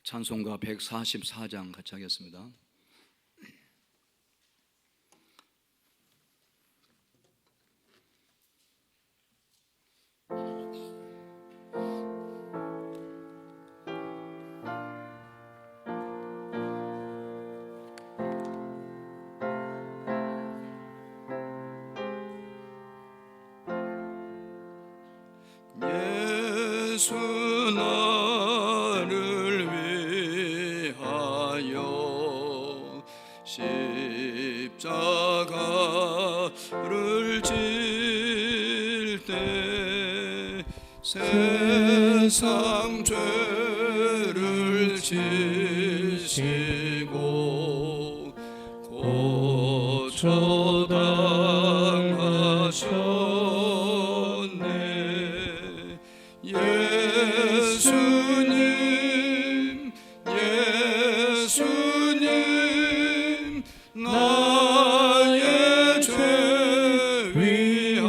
찬송가 144장 같이 하겠습니다. 예수 나를 위하여 십자가를 질 때 세상 죄를 지시고 고쳐 당하셨네. 예수님, 예수님, 나의 죄 위하여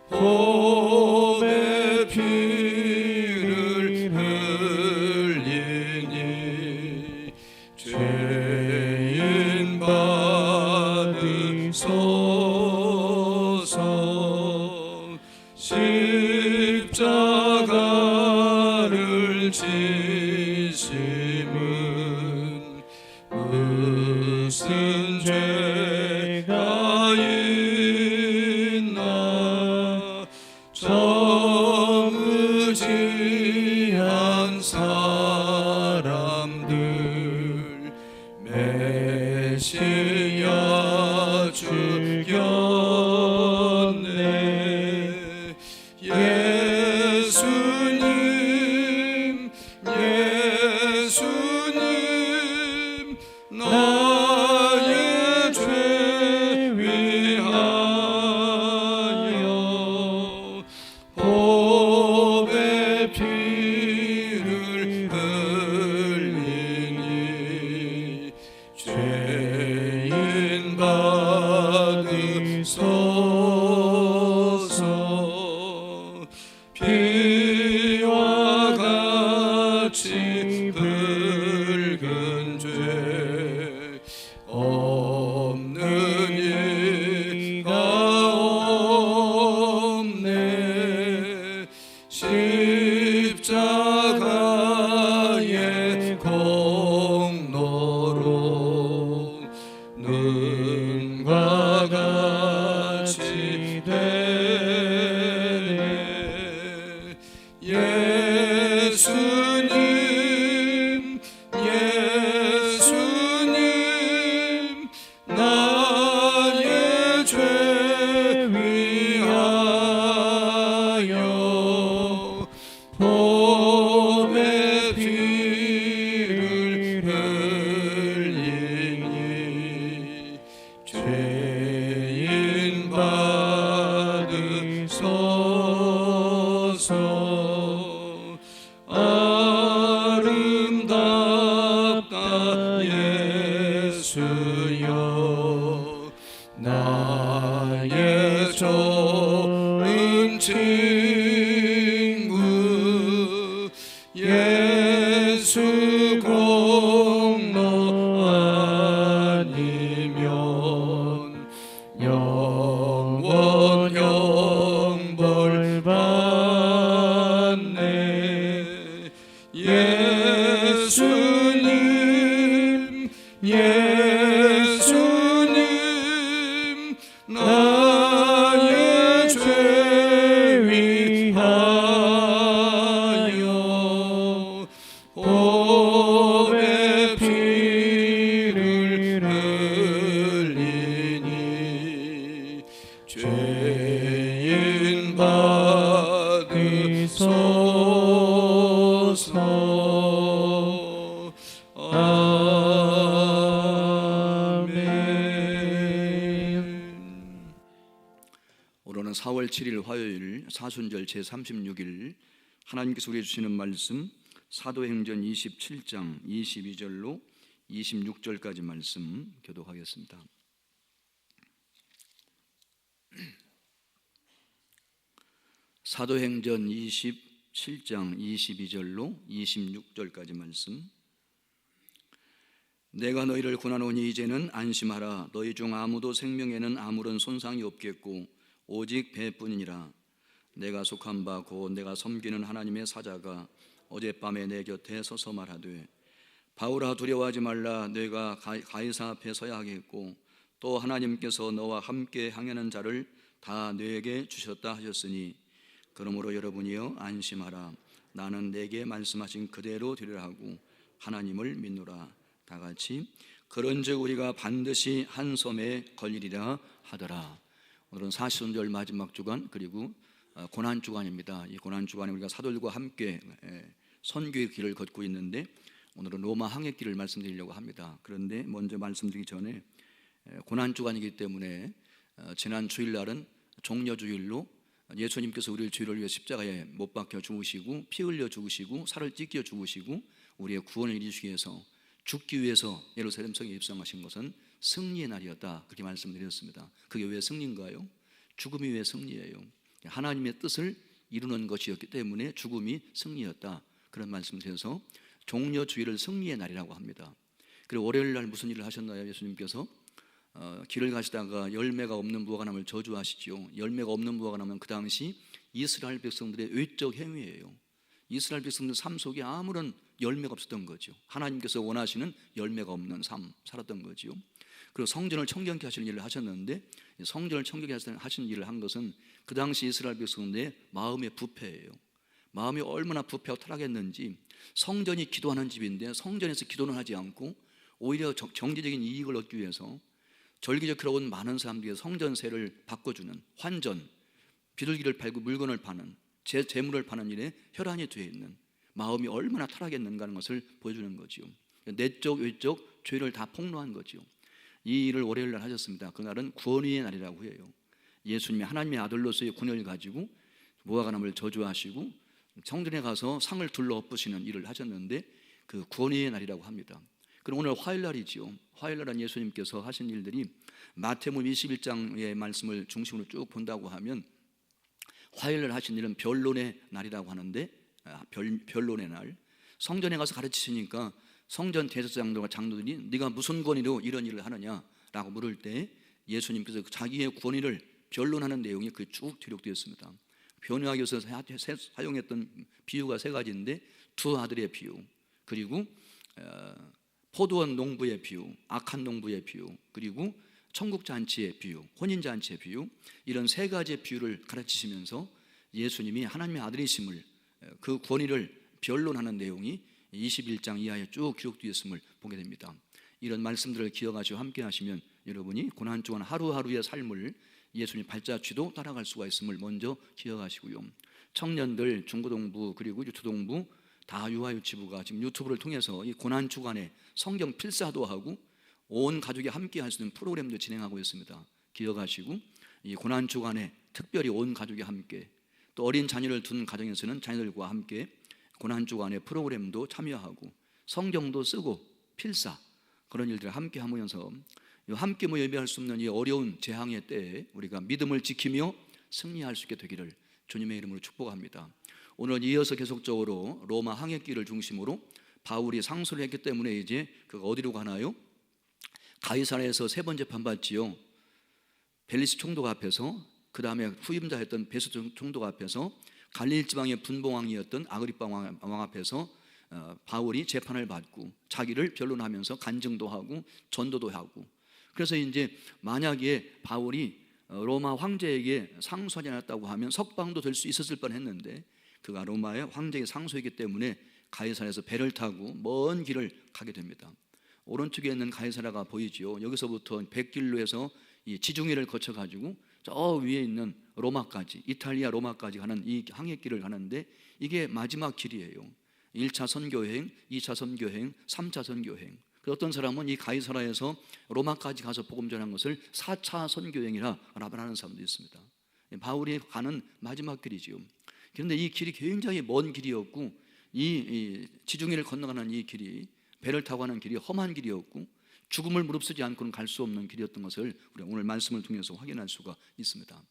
보배 피를 흘리니 죄인 받으소서. 십자가를 지심은 무슨 죄가 있나. 정의지한 사람들 메시아 죽였네. 예수님, 예수님, 나의 죄 위하여 보배 피를 흘리니 죄인 받으소서. 피와 같이 붉은 죄 없는 이가 없네. 십자가의 공로로 눈과 같이 되네. 예수님, 예수님, 나의 죄 위하여 보배 피를 흘리니 죄인 받으소서. 아름답다 예수여, 나의 좋은 친구. 예수 공로 아니면 영원 형벌 받네. 예수님, 예수님, 나의 죄 위하여 보배 피를 흘리니 죄인 받으소서. 아멘. 오늘은 4월 7일 화요일 사순절 제36일 하나님께서 우리에게 주시는 말씀 사도행전 27장 22절로 26절까지 말씀 교독하겠습니다. 사도행전 27 7장 22절로 26절까지 말씀. 내가 너희를 권하노니 이제는 안심하라. 너희 중 아무도 생명에는 아무런 손상이 없겠고 오직 배뿐이니라. 내가 속한 바 곧 내가 섬기는 하나님의 사자가 어젯밤에 내 곁에 서서 말하되, 바울아 두려워하지 말라. 내가 가이사 앞에 서야 하겠고 또 하나님께서 너와 함께 항해하는 자를 다 너에게 주셨다 하셨으니, 그러므로 여러분이여 안심하라. 나는 내게 말씀하신 그대로 되리라 하고 하나님을 믿노라. 다 같이 그런즉 우리가 반드시 한 섬에 걸리리라 하더라. 오늘은 사순절 마지막 주간, 그리고 고난 주간입니다. 이 고난 주간에 우리가 사도들과 함께 선교의 길을 걷고 있는데, 오늘은 로마 항해길을 말씀드리려고 합니다. 그런데 먼저 말씀드리기 전에 고난 주간이기 때문에 지난 주일날은 종려주일로 예수님께서 우리를 죄를 위해 십자가에 못 박혀 죽으시고 피 흘려 죽으시고 살을 찢겨 죽으시고 우리의 구원을 이루시기 위해서, 죽기 위해서 예루살렘 성에 입성하신 것은 승리의 날이었다, 그렇게 말씀드렸습니다. 그게 왜 승리인가요? 죽음이 왜 승리예요? 하나님의 뜻을 이루는 것이었기 때문에 죽음이 승리였다, 그런 말씀을 드려서 종려주일을 승리의 날이라고 합니다. 그리고 월요일 날 무슨 일을 하셨나요? 예수님께서 길을 가시다가 열매가 없는 무화과나무를 저주하시죠. 열매가 없는 무화과나무는 그 당시 이스라엘 백성들의 외적 행위예요. 이스라엘 백성들 삶 속에 아무런 열매가 없었던 거죠. 하나님께서 원하시는 열매가 없는 삶 살았던 거죠. 그리고 성전을 청정케 하시는 일을 하셨는데, 성전을 청정케 하신 일을 한 것은 그 당시 이스라엘 백성들의 마음의 부패예요. 마음이 얼마나 부패하고 타락했는지, 성전이 기도하는 집인데 성전에서 기도는 하지 않고 오히려 경제적인 이익을 얻기 위해서 절기적으로 온 많은 사람들에게 성전세를 바꿔주는 환전, 비둘기를 팔고 물건을 파는, 재물을 파는 일에 혈안이 되어 있는 마음이 얼마나 타락했는가 하는 것을 보여주는 거죠. 내적 외적 죄를 다 폭로한 거죠. 이 일을 월요일 날 하셨습니다. 그날은 구원의 날이라고 해요. 예수님이 하나님의 아들로서의 군을 가지고 무화과나무를 저주하시고 성전에 가서 상을 둘러 엎으시는 일을 하셨는데, 그 구원의 날이라고 합니다. 그럼 오늘 화요일 날이죠. 화요일 날은 예수님께서 하신 일들이 마태복음 21장의 말씀을 중심으로 쭉 본다고 하면, 화요일 날 하신 일은 변론의 날이라고 하는데, 변론의 날, 성전에 가서 가르치시니까 성전 대제사장들과 장로들이 네가 무슨 권위로 이런 일을 하느냐라고 물을 때 예수님께서 자기의 권위를 변론하는 내용이 그 쭉 기록되었습니다. 변호하기 위해서 사용했던 비유가 세 가지인데, 두 아들의 비유, 그리고 포도원 농부의 비유, 악한 농부의 비유, 그리고 천국잔치의 비유, 혼인잔치의 비유, 이런 세 가지의 비유를 가르치시면서 예수님이 하나님의 아들이심을, 그 권위를 변론하는 내용이 21장 이하에 쭉 기록되어 있음을 보게 됩니다. 이런 말씀들을 기억하시고 함께 하시면 여러분이 고난주간 하루하루의 삶을 예수님 발자취도 따라갈 수가 있음을 먼저 기억하시고요. 청년들, 중고등부 그리고 유초등부 다 유아유치부가 지금 유튜브를 통해서 이 고난주간에 성경 필사도 하고 온 가족이 함께 할 수 있는 프로그램도 진행하고 있습니다. 기억하시고 이 고난주간에 특별히 온 가족이 함께, 또 어린 자녀를 둔 가정에서는 자녀들과 함께 고난주간에 프로그램도 참여하고 성경도 쓰고 필사, 그런 일들을 함께 하면서 함께 모여 예배할 수 없는 이 어려운 재앙의 때에 우리가 믿음을 지키며 승리할 수 있게 되기를 주님의 이름으로 축복합니다. 오늘 이어서 계속적으로 로마 항해길을 중심으로 바울이 상소를 했기 때문에 이제 그가 어디로 가나요? 가이사랴에서 세 번 재판받지요. 벨리스 총독 앞에서, 그 다음에 후임자였던 베스 총독 앞에서, 갈릴리 지방의 분봉왕이었던 아그리빠 왕 앞에서 바울이 재판을 받고 자기를 변론하면서 간증도 하고 전도도 하고, 그래서 이제 만약에 바울이 로마 황제에게 상소하지 않았다고 하면 석방도 될 수 있었을 뻔했는데, 그가 로마의 황제에게 상소했기 때문에 가이사랴에서 배를 타고 먼 길을 가게 됩니다. 오른쪽에 있는 가이사랴가 보이지요. 여기서부터 100길로에서 이 지중해를 거쳐가지고 저 위에 있는 로마까지, 이탈리아 로마까지 가는 이 항해길을 가는데, 이게 마지막 길이에요. 1차 선교행, 2차 선교행, 3차 선교행. 어떤 사람은 이 가이사랴에서 로마까지 가서 복음 전한 것을 4차 선교행이라 말하는 사람도 있습니다. 바울이 가는 마지막 길이지요. 그런데 이 길이 굉장히 먼 길이었고, 이 지중해를 건너가는 이 길이, 배를 타고 가는 길이 험한 길이었고 죽음을 무릅쓰지 않고는 갈 수 없는 길이었던 것을 우리가 오늘 말씀을 통해서 확인할 수가 있습니다.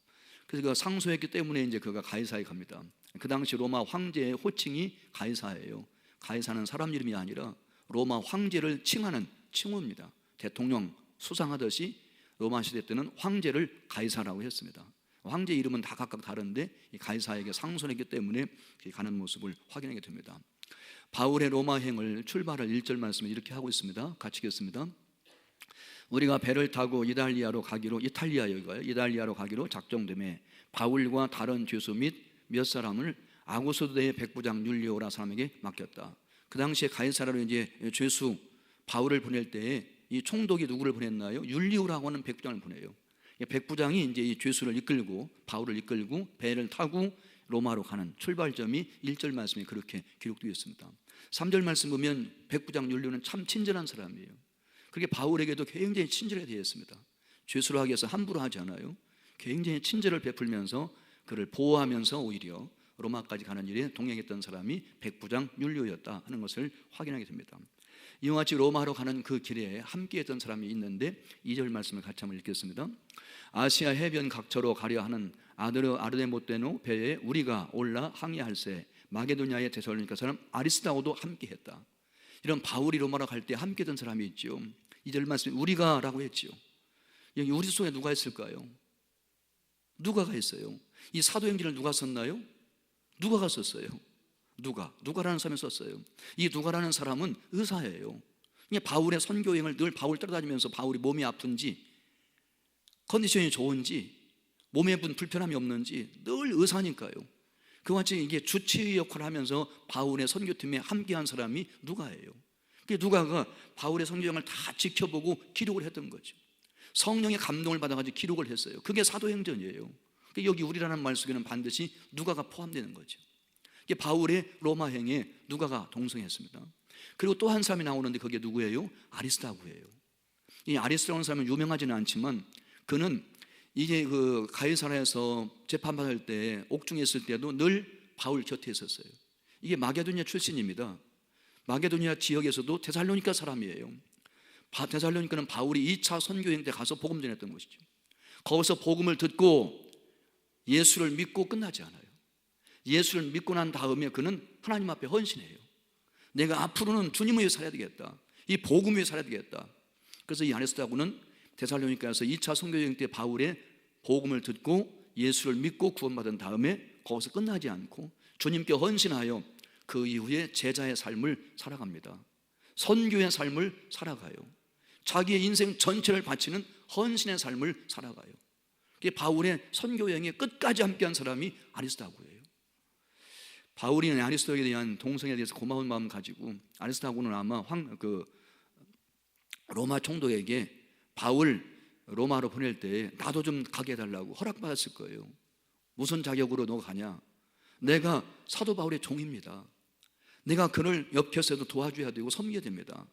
그래서 그가 상소했기 때문에 이제 그가 가이사랴에 갑니다. 그 당시 로마 황제의 호칭이 가이사예요. 가이사는 사람 이름이 아니라 로마 황제를 칭하는 칭호입니다. 대통령 수상하듯이 로마 시대 때는 황제를 가이사라고 했습니다. 황제 이름은 다 각각 다른데 이 가이사에게 상손했기 때문에 가는 모습을 확인하게 됩니다. 바울의 로마행을 출발할 1절 말씀을 이렇게 하고 있습니다. 같이 읽겠습니다. 우리가 배를 타고 이탈리아로 가기로 작정되매 바울과 다른 죄수 및 몇 사람을 아구스도의 백부장 율리오라 사람에게 맡겼다. 그 당시에 가이사라로 이제 죄수 바울을 보낼 때에 이 총독이 누구를 보냈나요? 율리오라고 하는 백부장을 보내요. 백부장이 이제 이 죄수를 이끌고 바울을 이끌고 배를 타고 로마로 가는 출발점이 1절 말씀에 그렇게 기록되어 있습니다. 3절 말씀 보면 백부장 율리오는 참 친절한 사람이에요. 그렇게 바울에게도 굉장히 친절하게 되어 있습니다. 죄수를 하기 위해서 함부로 하지 않아요. 굉장히 친절을 베풀면서 그를 보호하면서 오히려 로마까지 가는 일에 동행했던 사람이 백부장 율리오였다 하는 것을 확인하게 됩니다. 이와 같이 로마로 가는 그 길에 함께했던 사람이 있는데 2절 말씀을 같이 한번 읽겠습니다. 아시아 해변 각처로 가려 하는 아르데모데노 배에 우리가 올라 항해할세 마게도냐의 데살로니가 사람 아리스다고도 함께했다. 이런 바울이 로마로 갈 때 함께했던 사람이 있죠. 2절 말씀에 우리가라고 했죠. 여기 우리 속에 누가 있을까요? 누가가 있어요. 이 사도행전을 누가 썼나요? 누가가 썼어요. 누가라는 사람이 썼어요. 이 누가라는 사람은 의사예요. 바울의 선교행을 늘 바울 따라다니면서 바울이 몸이 아픈지 컨디션이 좋은지 몸에 불편함이 없는지 늘 의사니까요. 그와 같이 이게 주치의 역할을 하면서 바울의 선교팀에 함께한 사람이 누가예요. 누가가 바울의 선교행을 다 지켜보고 기록을 했던 거죠. 성령의 감동을 받아가지고 기록을 했어요. 그게 사도행전이에요. 여기 우리라는 말 속에는 반드시 누가가 포함되는 거죠. 바울의 로마행에 누가가 동승했습니다. 그리고 또 한 사람이 나오는데 그게 누구예요? 아리스다고예요. 이 아리스다라는 사람은 유명하지는 않지만 그는 이게 그 가이사라에서 재판받을 때 옥중에 있을 때도 늘 바울 곁에 있었어요. 이게 마게도니아 출신입니다. 마게도니아 지역에서도 데살로니가 사람이에요. 데살로니가는 바울이 2차 선교행 때 가서 복음 전했던 곳이죠. 거기서 복음을 듣고 예수를 믿고 끝나지 않아요. 예수를 믿고 난 다음에 그는 하나님 앞에 헌신해요. 내가 앞으로는 주님을 위해 살아야 되겠다. 이 복음 위해 살아야 되겠다. 그래서 이 아리스다고는 데살로니가에서 2차 선교여행 때 바울의 복음을 듣고 예수를 믿고 구원받은 다음에 거기서 끝나지 않고 주님께 헌신하여 그 이후에 제자의 삶을 살아갑니다. 선교의 삶을 살아가요. 자기의 인생 전체를 바치는 헌신의 삶을 살아가요. 바울의 선교여행에 끝까지 함께한 사람이 아리스다고예요. 바울이 아리스도에 대한 동성에 대해서 고마운 마음 가지고 아리스도는 아마 로마 총독에게 바울 로마로 보낼 때 나도 좀 가게 해달라고 허락받았을 거예요. 무슨 자격으로 너 가냐? 내가 사도 바울의 종입니다. 내가 그를 옆에서도 도와줘야 되고 섬겨야 됩니다.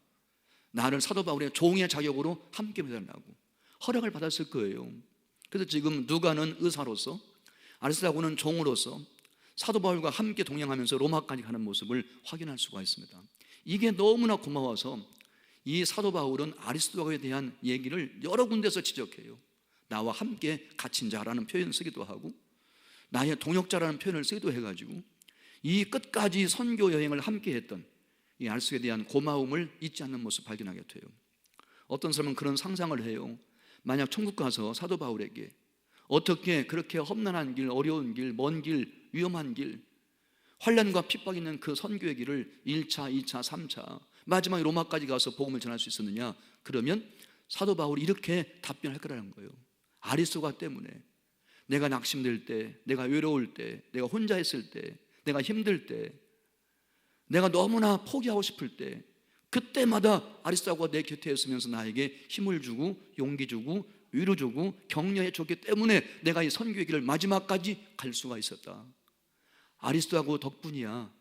나를 사도 바울의 종의 자격으로 함께 해달라고 허락을 받았을 거예요. 그래서 지금 누가는 의사로서 아리스도는 종으로서 사도 바울과 함께 동행하면서 로마까지 가는 모습을 확인할 수가 있습니다. 이게 너무나 고마워서 이 사도 바울은 아리스도에 대한 얘기를 여러 군데서 지적해요. 나와 함께 갇힌 자라는 표현을 쓰기도 하고 나의 동역자라는 표현을 쓰기도 해가지고 이 끝까지 선교 여행을 함께 했던 이 아리스도에 대한 고마움을 잊지 않는 모습 발견하게 돼요. 어떤 사람은 그런 상상을 해요. 만약 천국 가서 사도 바울에게 어떻게 그렇게 험난한 길, 어려운 길, 먼 길, 위험한 길, 환난과 핍박 있는 그 선교의 길을 1차, 2차, 3차 마지막에 로마까지 가서 복음을 전할 수 있었느냐? 그러면 사도 바울이 이렇게 답변할 거라는 거예요. 아리스도가 때문에 내가 낙심될 때, 내가 외로울 때, 내가 혼자 있을 때, 내가 힘들 때, 내가 너무나 포기하고 싶을 때 그때마다 아리스도가 내 곁에 있으면서 나에게 힘을 주고 용기 주고 위로 주고 격려해 줬기 때문에 내가 이 선교의 길을 마지막까지 갈 수가 있었다. 아리스도하고 덕분이야.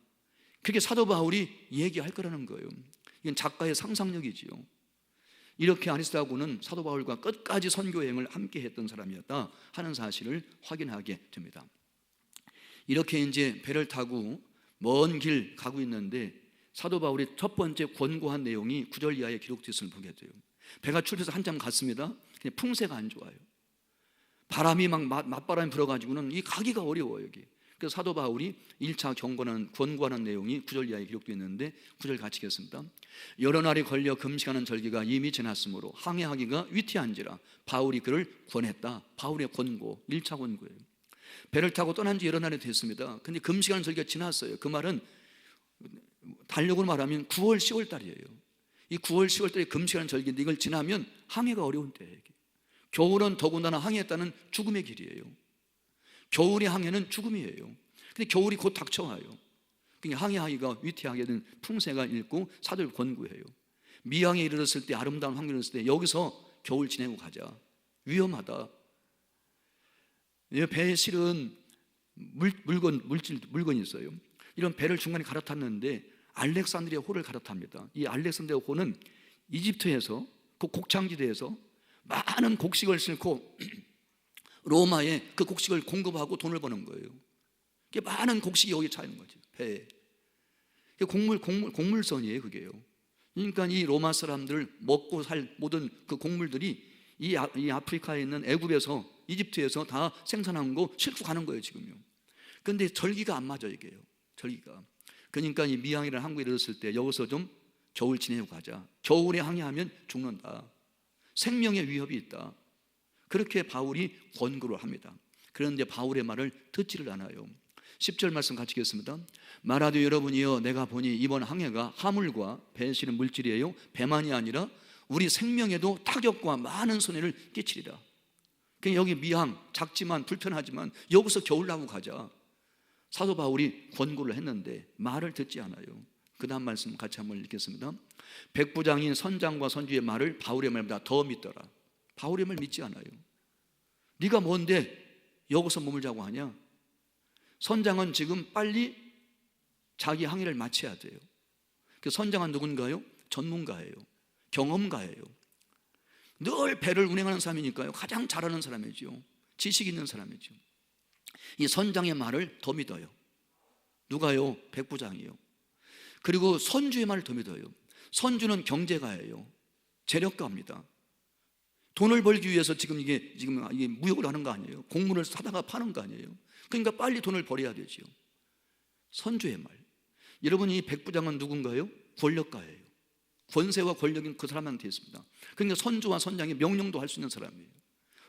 그렇게 사도 바울이 얘기할 거라는 거예요. 이건 작가의 상상력이지요. 이렇게 아리스도하고는 사도 바울과 끝까지 선교여행을 함께 했던 사람이었다 하는 사실을 확인하게 됩니다. 이렇게 이제 배를 타고 먼 길 가고 있는데 사도 바울의 첫 번째 권고한 내용이 9절 이하에 기록되어 있음을 보게 돼요. 배가 출해서 한참 갔습니다. 그냥 풍세가 안 좋아요. 바람이 막 맞바람이 불어가지고는 이 가기가 어려워요. 여기. 그 사도 바울이 1차 권고하는 내용이 9절 이하에 기록되어 있는데 9절 같이 읽겠습니다. 여러 날이 걸려 금식하는 절기가 이미 지났으므로 항해하기가 위태한지라 바울이 그를 권했다. 바울의 권고, 1차 권고예요. 배를 타고 떠난 지 여러 날이 됐습니다. 근데 금식하는 절기가 지났어요. 그 말은 달력으로 말하면 9월, 10월 달이에요. 이 9월, 10월 달에 금식하는 절기인데 이걸 지나면 항해가 어려운 때예요. 겨울은 더군다나 항해했다는 죽음의 길이에요. 겨울의 항해는 죽음이에요. 근데 겨울이 곧 닥쳐와요. 그러니까 항해하기가 위태하게 된 풍세가 있고 사도를 권고해요. 미항에 이르렀을 때, 아름다운 환경에 이르렀을 때 여기서 겨울 지내고 가자. 위험하다. 배에 실은 물건이 있어요. 이런 배를 중간에 갈아탔는데 알렉산드리아 호를 갈아탑니다. 이 알렉산드리아 호는 이집트에서 그 곡창지대에서 많은 곡식을 싣고 로마에 그 곡식을 공급하고 돈을 버는 거예요. 많은 곡식이 여기 차 있는 거죠. 배에. 곡물선이에요, 그게요. 그러니까 이 로마 사람들 먹고 살 모든 그 곡물들이 이 아프리카에 있는 애굽에서, 이집트에서 다 생산한 거 싣고 가는 거예요, 지금요. 그런데 절기가 안 맞아요, 이게요. 절기가. 그러니까 이 미항이라는 항구에 이르렀을 때 여기서 좀 겨울 지내고 가자. 겨울에 항해하면 죽는다. 생명의 위협이 있다. 그렇게 바울이 권고를 합니다. 그런데 바울의 말을 듣지를 않아요. 10절 말씀 같이 읽겠습니다. 말하되 여러분이여 내가 보니 이번 항해가 화물과 배에 실은 물질이에요. 배만이 아니라 우리 생명에도 타격과 많은 손해를 끼치리라. 그냥 여기 미항, 작지만 불편하지만 여기서 겨울 나고 가자. 사도 바울이 권고를 했는데 말을 듣지 않아요. 그 다음 말씀 같이 한번 읽겠습니다. 백부장인 선장과 선주의 말을 바울의 말보다 더 믿더라. 바울의 말 믿지 않아요. 네가 뭔데 여기서 머물자고 하냐? 선장은 지금 빨리 자기 항해를 마쳐야 돼요. 그 선장은 누군가요? 전문가예요. 경험가예요. 늘 배를 운행하는 사람이니까요. 가장 잘하는 사람이죠. 지식 있는 사람이죠. 이 선장의 말을 더 믿어요. 누가요? 백부장이요. 그리고 선주의 말을 더 믿어요. 선주는 경제가예요. 재력가입니다. 돈을 벌기 위해서 지금 이게 무역을 하는 거 아니에요? 곡물을 사다가 파는 거 아니에요? 그러니까 빨리 돈을 벌어야 되죠. 선주의 말. 여러분, 이 백부장은 누군가요? 권력가예요. 권세와 권력이 그 사람한테 있습니다. 그러니까 선주와 선장이 명령도 할 수 있는 사람이에요.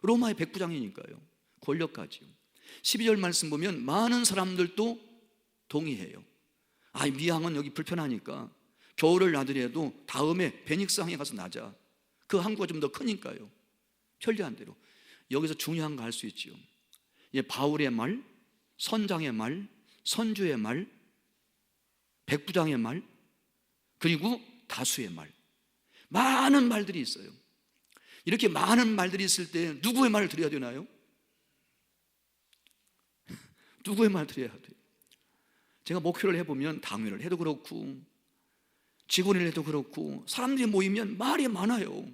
로마의 백부장이니까요. 권력가지요. 12절 말씀 보면 많은 사람들도 동의해요. 미항은 여기 불편하니까 겨울을 나더라도 다음에 베닉스 항에 가서 나자. 그 항구가 좀 더 크니까요. 편리한 대로. 여기서 중요한 거 할 수 있지요. 바울의 말, 선장의 말, 선주의 말, 백부장의 말, 그리고 다수의 말. 많은 말들이 있어요. 이렇게 많은 말들이 있을 때 누구의 말을 들어야 되나요? 누구의 말을 들어야 돼요? 제가 목회를 해보면 당회를 해도 그렇고 직원을 해도 그렇고 사람들이 모이면 말이 많아요.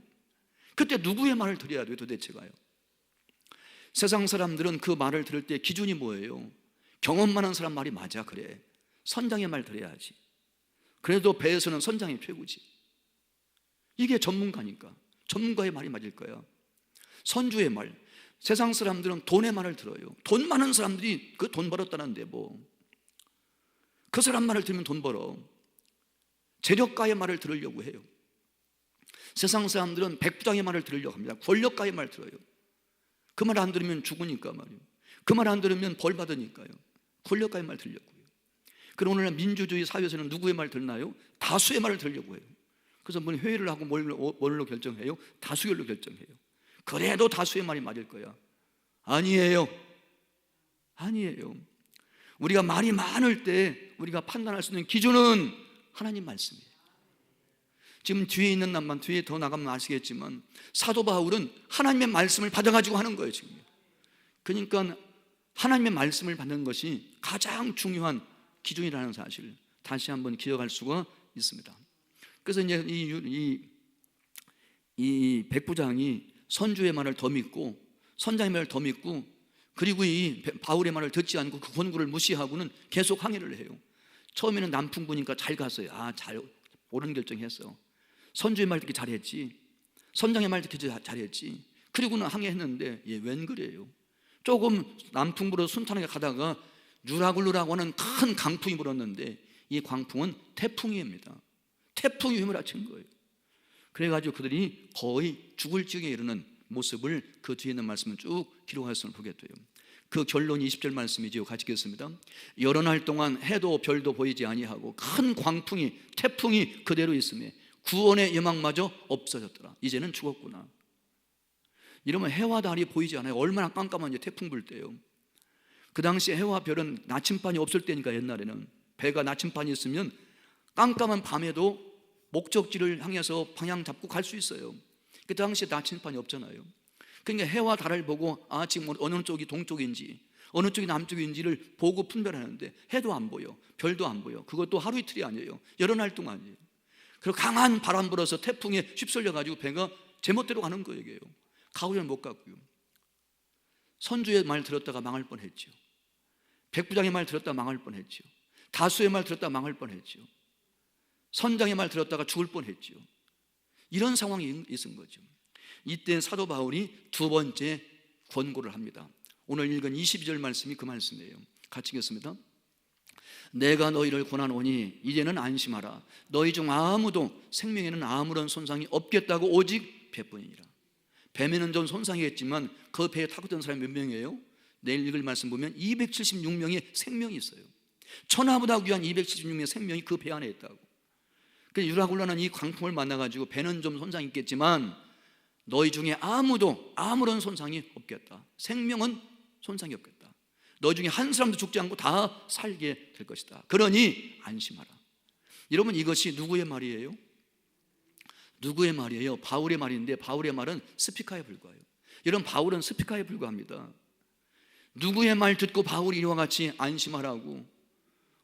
그때 누구의 말을 들어야 돼요, 도대체가요? 세상 사람들은 그 말을 들을 때 기준이 뭐예요? 경험 많은 사람 말이 맞아, 그래. 선장의 말 들어야지. 그래도 배에서는 선장이 최고지. 이게 전문가니까. 전문가의 말이 맞을 거야. 선주의 말. 세상 사람들은 돈의 말을 들어요. 돈 많은 사람들이 그 돈 벌었다는데 그 사람 말을 들으면 돈 벌어. 재력가의 말을 들으려고 해요. 세상 사람들은 백부장의 말을 들으려고 합니다. 권력가의 말을 들어요. 그 말 안 들으면 죽으니까 말이에요. 그 말 안 들으면 벌 받으니까요. 권력가의 말 들으려고요. 그럼 오늘날 민주주의 사회에서는 누구의 말 듣나요? 다수의 말을 들으려고 해요. 그래서 회의를 하고 뭘로 결정해요? 다수결로 결정해요. 그래도 다수의 말이 맞을 거야. 아니에요. 우리가 말이 많을 때 우리가 판단할 수 있는 기준은 하나님 말씀이에요. 지금 뒤에 있는 남만, 뒤에 더 나가면 아시겠지만 사도 바울은 하나님의 말씀을 받아가지고 하는 거예요, 지금. 그러니까 하나님의 말씀을 받는 것이 가장 중요한 기준이라는 사실을 다시 한번 기억할 수가 있습니다. 그래서 이제 이 백부장이 선주의 말을 더 믿고 선장의 말을 더 믿고 그리고 이 바울의 말을 듣지 않고 그 권고를 무시하고는 계속 항해를 해요. 처음에는 남풍부니까 잘 갔어요. 잘 옳은 결정했어. 선주의 말 듣기 잘했지. 선장의 말 듣기 잘했지. 그리고는 항해했는데 웬 그래요? 조금 남풍부로 순탄하게 가다가 유라굴루라고 하는 큰 강풍이 불었는데 이 강풍은 태풍입니다. 태풍이 휘몰아친 거예요. 그래가지고 그들이 거의 죽을 지경에 이르는 모습을 그 뒤에 있는 말씀은 쭉 기록하였음을 보게 돼요. 그 결론이 20절 말씀이지요. 같이 읽겠습니다. 여러 날 동안 해도 별도 보이지 아니하고 큰 광풍이 태풍이 그대로 있음에 구원의 예망마저 없어졌더라. 이제는 죽었구나. 이러면 해와 달이 보이지 않아요. 얼마나 깜깜한지 태풍 불 때요. 그 당시 해와 별은 나침반이 없을 때니까 옛날에는 배가 나침반이 있으면 깜깜한 밤에도 목적지를 향해서 방향 잡고 갈 수 있어요. 그 당시에 나침반이 없잖아요. 그러니까 해와 달을 보고 지금 어느 쪽이 동쪽인지 어느 쪽이 남쪽인지를 보고 분별하는데 해도 안 보여, 별도 안 보여. 그것도 하루 이틀이 아니에요. 여러 날 동안이에요. 그리고 강한 바람 불어서 태풍에 휩쓸려 가지고 배가 제멋대로 가는 거예요. 가오리는 못 가고요. 선주의 말 들었다가 망할 뻔했죠. 백부장의 말 들었다가 망할 뻔했죠. 다수의 말 들었다가 망할 뻔했죠. 선장의 말 들었다가 죽을 뻔했죠. 이런 상황이 있은 거죠. 이때 사도 바울이 두 번째 권고를 합니다. 오늘 읽은 22절 말씀이 그 말씀이에요. 같이 읽겠습니다. 내가 너희를 권하노니 이제는 안심하라. 너희 중 아무도 생명에는 아무런 손상이 없겠다고 오직 배뿐이니라. 배에는 좀 손상이 있지만 그 배에 타고 있던 사람이 몇 명이에요? 내일 읽을 말씀 보면 276명의 생명이 있어요. 천하보다 귀한 276명의 생명이 그 배 안에 있다고. 그러니까 유라굴라는 이 광풍을 만나가지고 배는 좀 손상이 있겠지만 너희 중에 아무도 아무런 손상이 없겠다. 생명은 손상이 없겠다. 너희 중에 한 사람도 죽지 않고 다 살게 될 것이다. 그러니 안심하라. 여러분, 이것이 누구의 말이에요? 누구의 말이에요? 바울의 말인데 바울의 말은 스피커에 불과해요. 여러분, 바울은 스피커에 불과합니다. 누구의 말 듣고 바울이 이와 같이 안심하라고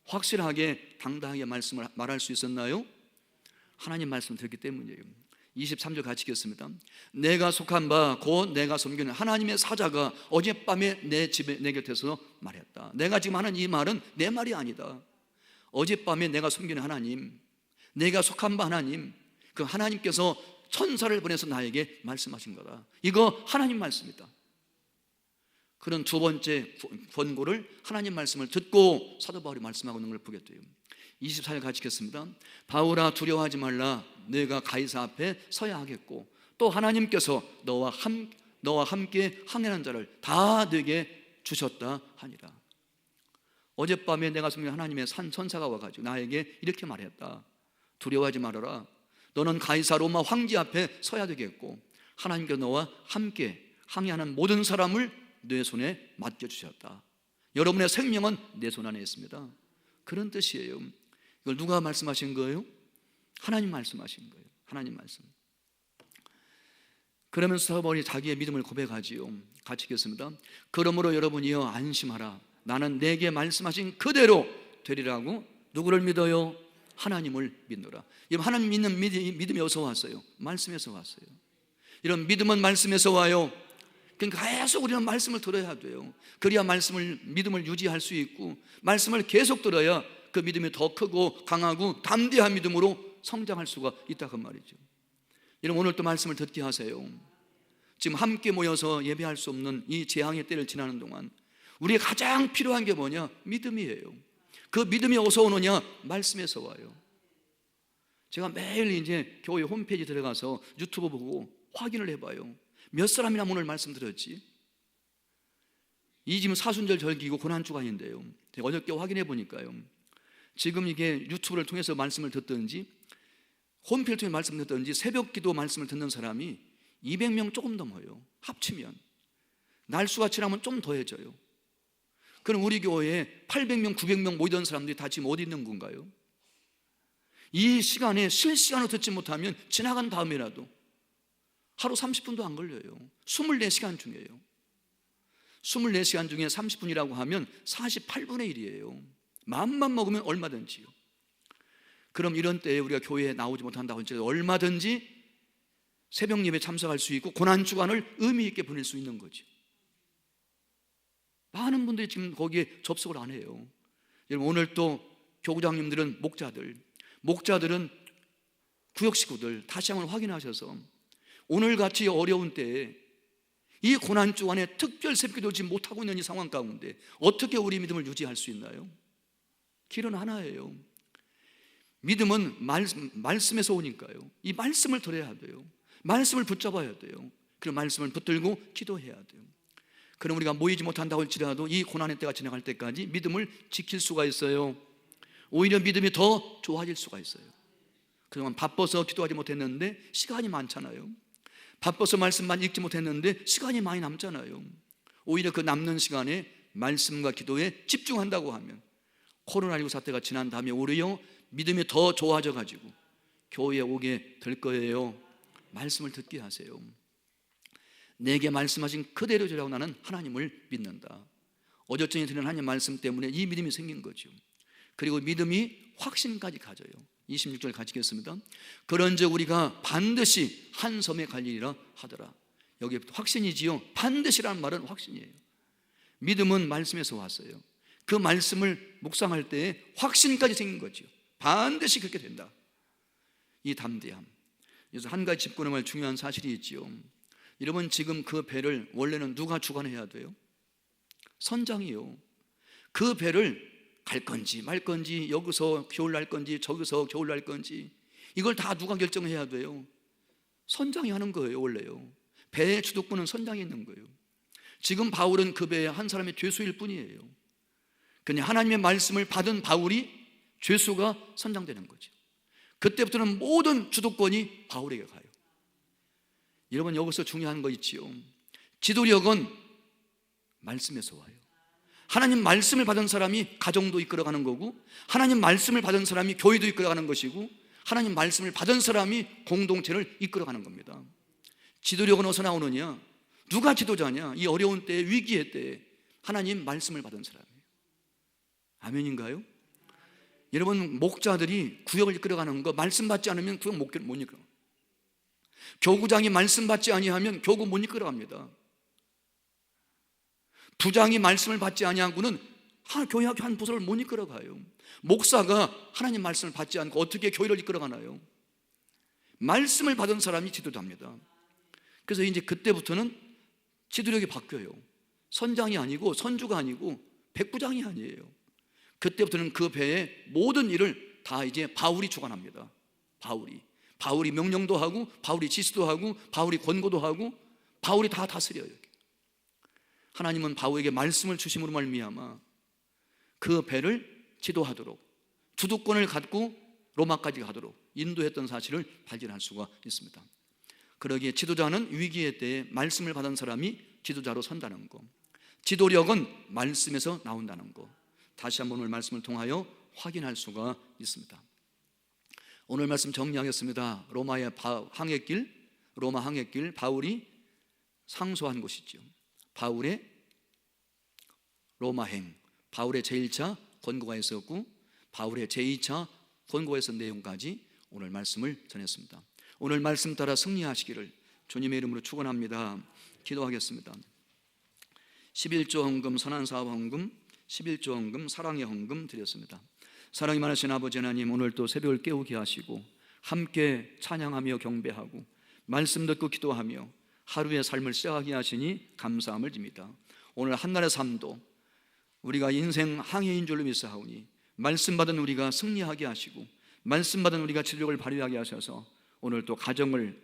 확실하게 당당하게 말할 수 있었나요? 하나님 말씀을 들었기 때문이에요. 23절 같이 읽겠습니다. 내가 속한 바 곧 내가 섬기는 하나님의 사자가 어젯밤에 내 집에 내 곁에서 말했다. 내가 지금 하는 이 말은 내 말이 아니다. 어젯밤에 내가 섬기는 하나님, 내가 속한 바 하나님, 그 하나님께서 천사를 보내서 나에게 말씀하신 거다. 이거 하나님 말씀이다. 그런 두 번째 권고를 하나님 말씀을 듣고 사도 바울이 말씀하고 있는 걸 보게 돼요. 24절 같이 읽겠습니다. 바울아, 두려워하지 말라. 내가 가이사 앞에 서야 하겠고 또 하나님께서 너와 함께 항해하는 자를 다 내게 주셨다 하니라. 어젯밤에 내가 섬기는 하나님의 산 천사가 와가지고 나에게 이렇게 말했다. 두려워하지 말아라. 너는 가이사 로마 황제 앞에 서야 되겠고 하나님께서 너와 함께 항해하는 모든 사람을 내 손에 맡겨주셨다. 여러분의 생명은 내 손 안에 있습니다. 그런 뜻이에요. 이걸 누가 말씀하신 거예요? 하나님 말씀하신 거예요. 하나님 말씀. 그러면서 사도 바울이 자기의 믿음을 고백하지요. 같이 읽겠습니다. 그러므로 여러분이여 안심하라. 나는 내게 말씀하신 그대로 되리라고. 누구를 믿어요? 하나님을 믿노라. 하나님 믿는 믿음이 어디서 왔어요? 말씀에서 왔어요. 이런 믿음은 말씀에서 와요. 그러니까 계속 우리는 말씀을 들어야 돼요. 그래야 믿음을 유지할 수 있고 말씀을 계속 들어야 그 믿음이 더 크고 강하고 담대한 믿음으로 성장할 수가 있다 그 말이죠. 여러분, 오늘 또 말씀을 듣게 하세요. 지금 함께 모여서 예배할 수 없는 이 재앙의 때를 지나는 동안 우리가 가장 필요한 게 뭐냐? 믿음이에요. 그 믿음이 어디서 오느냐? 말씀에서 와요. 제가 매일 이제 교회 홈페이지 들어가서 유튜브 보고 확인을 해봐요. 몇 사람이나 오늘 말씀 들었지? 이 지금 사순절 절기고 고난주간인데요. 제가 어저께 확인해 보니까요. 지금 이게 유튜브를 통해서 말씀을 듣든지 홈페이지를 통해 말씀을 듣든지 새벽 기도 말씀을 듣는 사람이 200명 조금 넘어요. 합치면 날수가 지나면 좀 더해져요. 그럼 우리 교회에 800명, 900명 모이던 사람들이 다 지금 어디 있는 건가요? 이 시간에 실시간으로 듣지 못하면 지나간 다음이라도 하루 30분도 안 걸려요. 24시간 중에요. 24시간 중에 30분이라고 하면 48분의 1이에요. 마음만 먹으면 얼마든지요. 그럼 이런 때에 우리가 교회에 나오지 못한다고 할지라도 얼마든지 새벽 예배 참석할 수 있고 고난주간을 의미 있게 보낼 수 있는 거죠. 많은 분들이 지금 거기에 접속을 안 해요. 여러분, 오늘 또 교구장님들은 목자들은 구역 식구들 다시 한번 확인하셔서 오늘같이 어려운 때에 이 고난 주간에 특별 새벽기도 오지 못하고 있는 이 상황 가운데 어떻게 우리 믿음을 유지할 수 있나요? 길은 하나예요. 믿음은 말씀에서 오니까요. 이 말씀을 들어야 돼요. 말씀을 붙잡아야 돼요. 그 말씀을 붙들고 기도해야 돼요. 그럼 우리가 모이지 못한다고 할지라도 이 고난의 때가 지나갈 때까지 믿음을 지킬 수가 있어요. 오히려 믿음이 더 좋아질 수가 있어요. 그동안 바빠서 기도하지 못했는데 시간이 많잖아요. 바빠서 말씀만 읽지 못했는데 시간이 많이 남잖아요. 오히려 그 남는 시간에 말씀과 기도에 집중한다고 하면 코로나19 사태가 지난 다음에 오히려 믿음이 더 좋아져 가지고 교회에 오게 될 거예요. 말씀을 듣게 하세요. 내게 말씀하신 그대로 되라고 나는 하나님을 믿는다. 어저께 들은 하나님 말씀 때문에 이 믿음이 생긴 거죠. 그리고 믿음이 확신까지 가져요. 26절 가지겠습니다. 그런즉 우리가 반드시 한 섬에 갈리리라 하더라. 여기 확신이지요. 반드시라는 말은 확신이에요. 믿음은 말씀에서 왔어요. 그 말씀을 묵상할 때에 확신까지 생긴 거죠. 반드시 그렇게 된다. 이 담대함. 그래서 한 가지 짚고 넘어갈 중요한 사실이 있지요. 여러분, 지금 그 배를 원래는 누가 주관해야 돼요? 선장이요. 그 배를 갈 건지 말 건지, 여기서 겨울 날 건지 저기서 겨울 날 건지, 이걸 다 누가 결정해야 돼요? 선장이 하는 거예요. 원래요. 배의 주도권은 선장이 있는 거예요. 지금 바울은 그 배의 한 사람의 죄수일 뿐이에요. 그냥 하나님의 말씀을 받은 바울이 죄수가 선장되는 거죠. 그때부터는 모든 주도권이 바울에게 가요. 여러분, 여기서 중요한 거 있지요. 지도력은 말씀에서 와요. 하나님 말씀을 받은 사람이 가정도 이끌어가는 거고, 하나님 말씀을 받은 사람이 교회도 이끌어가는 것이고, 하나님 말씀을 받은 사람이 공동체를 이끌어가는 겁니다. 지도력은 어디서 나오느냐? 누가 지도자냐? 이 어려운 때에, 위기의 때에 하나님 말씀을 받은 사람이에요. 아멘인가요? 여러분, 목자들이 구역을 이끌어가는 거 말씀 받지 않으면 구역 못 이끌어. 교구장이 말씀 받지 아니하면 교구 못 이끌어갑니다. 부장이 말씀을 받지 아니하고는 교회학교 한 부서를 못 이끌어가요. 목사가 하나님 말씀을 받지 않고 어떻게 교회를 이끌어가나요? 말씀을 받은 사람이 지도자입니다. 그래서 이제 그때부터는 지도력이 바뀌어요. 선장이 아니고 선주가 아니고 백부장이 아니에요. 그때부터는 그 배의 모든 일을 다 이제 바울이 주관합니다. 바울이 명령도 하고, 바울이 지시도 하고, 바울이 권고도 하고, 바울이 다 다스려요. 하나님은 바울에게 말씀을 주심으로 말미암아 그 배를 지도하도록, 주도권을 갖고 로마까지 가도록 인도했던 사실을 발견할 수가 있습니다. 그러기에 지도자는 위기의 때에 말씀을 받은 사람이 지도자로 선다는 거, 지도력은 말씀에서 나온다는 거, 다시 한번 오늘 말씀을 통하여 확인할 수가 있습니다. 오늘 말씀 정리하겠습니다. 로마의 항해길, 로마 항해길, 바울이 상소한 곳이죠. 바울의 로마행, 바울의 제1차 권고가 있었고, 바울의 제2차 권고에 있었던 내용까지 오늘 말씀을 전했습니다. 오늘 말씀 따라 승리하시기를 주님의 이름으로 축원합니다. 기도하겠습니다. 11조 헌금, 선한사업 헌금, 11조 헌금, 사랑의 헌금 드렸습니다. 사랑이 많으신 아버지 하나님, 오늘 또 새벽을 깨우게 하시고 함께 찬양하며 경배하고 말씀 듣고 기도하며 하루의 삶을 시작하게 하시니 감사함을 드립니다. 오늘 한날의 삶도 우리가 인생 항해인 줄로 믿사오니 말씀 받은 우리가 승리하게 하시고 말씀 받은 우리가 지도력을 발휘하게 하셔서 오늘 또 가정을,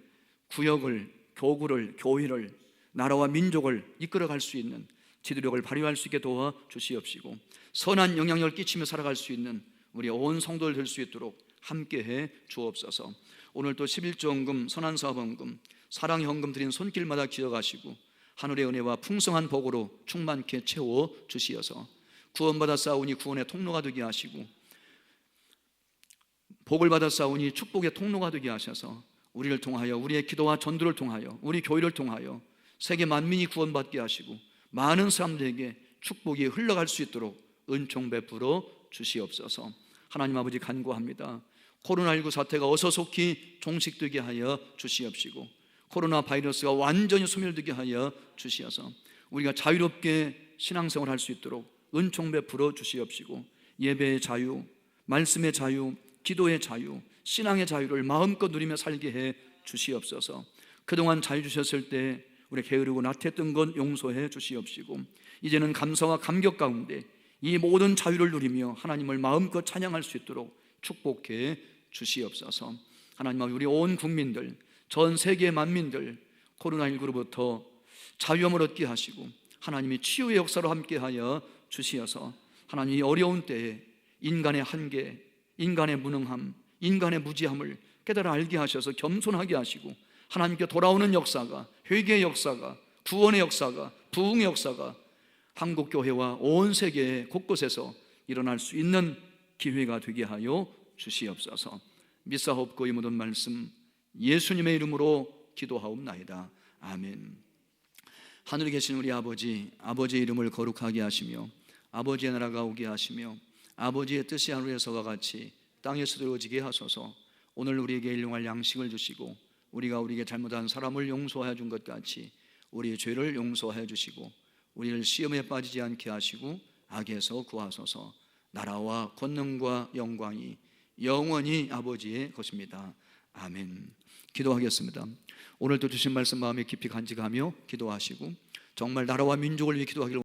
구역을, 교구를, 교회를, 나라와 민족을 이끌어갈 수 있는 지도력을 발휘할 수 있게 도와 주시옵시고 선한 영향력을 끼치며 살아갈 수 있는 우리 온 성도를 될 수 있도록 함께해 주옵소서. 오늘 또 11조 헌금, 선한사업 헌금, 사랑의 헌금 드린 손길마다 기억하시고 하늘의 은혜와 풍성한 복으로 충만케 채워 주시어서 구원받아 싸우니 구원의 통로가 되게 하시고 복을 받아 싸우니 축복의 통로가 되게 하셔서 우리를 통하여, 우리의 기도와 전도를 통하여, 우리 교회를 통하여 세계 만민이 구원받게 하시고 많은 사람들에게 축복이 흘러갈 수 있도록 은총 베풀어 주시옵소서. 하나님 아버지 간구합니다. 코로나19 사태가 어서 속히 종식되게 하여 주시옵시고 코로나 바이러스가 완전히 소멸되게 하여 주시어서 우리가 자유롭게 신앙생활을 할 수 있도록 은총 베풀어 주시옵시고 예배의 자유, 말씀의 자유, 기도의 자유, 신앙의 자유를 마음껏 누리며 살게 해 주시옵소서. 그동안 자유 주셨을 때 우리 게으르고 나태했던 것 용서해 주시옵시고, 이제는 감사와 감격 가운데 이 모든 자유를 누리며 하나님을 마음껏 찬양할 수 있도록 축복해 주시옵소서. 하나님, 우리 온 국민들, 전 세계 만민들 코로나19로부터 자유함을 얻게 하시고 하나님이 치유의 역사로 함께하여 주시어서 하나님 이 어려운 때에 인간의 한계, 인간의 무능함, 인간의 무지함을 깨달아 알게 하셔서 겸손하게 하시고 하나님께 돌아오는 역사가, 회개의 역사가, 구원의 역사가, 부흥의 역사가 한국교회와 온 세계 곳곳에서 일어날 수 있는 기회가 되게 하여 주시옵소서. 믿사옵고 이 모든 말씀 예수님의 이름으로 기도하옵나이다. 아멘. 하늘에 계신 우리 아버지, 아버지의 이름을 거룩하게 하시며 아버지의 나라가 오게 하시며 아버지의 뜻이 하늘에서와 같이 땅에서도 이루어지게 하소서. 오늘 우리에게 일용할 양식을 주시고 우리가 우리에게 잘못한 사람을 용서하여 준 것 같이 우리의 죄를 용서하여 주시고 우리를 시험에 빠지지 않게 하시고 악에서 구하소서. 나라와 권능과 영광이 영원히 아버지의 것입니다. 아멘. 기도하겠습니다. 오늘도 주신 말씀 마음에 깊이 간직하며 기도하시고 정말 나라와 민족을 위해 기도하기를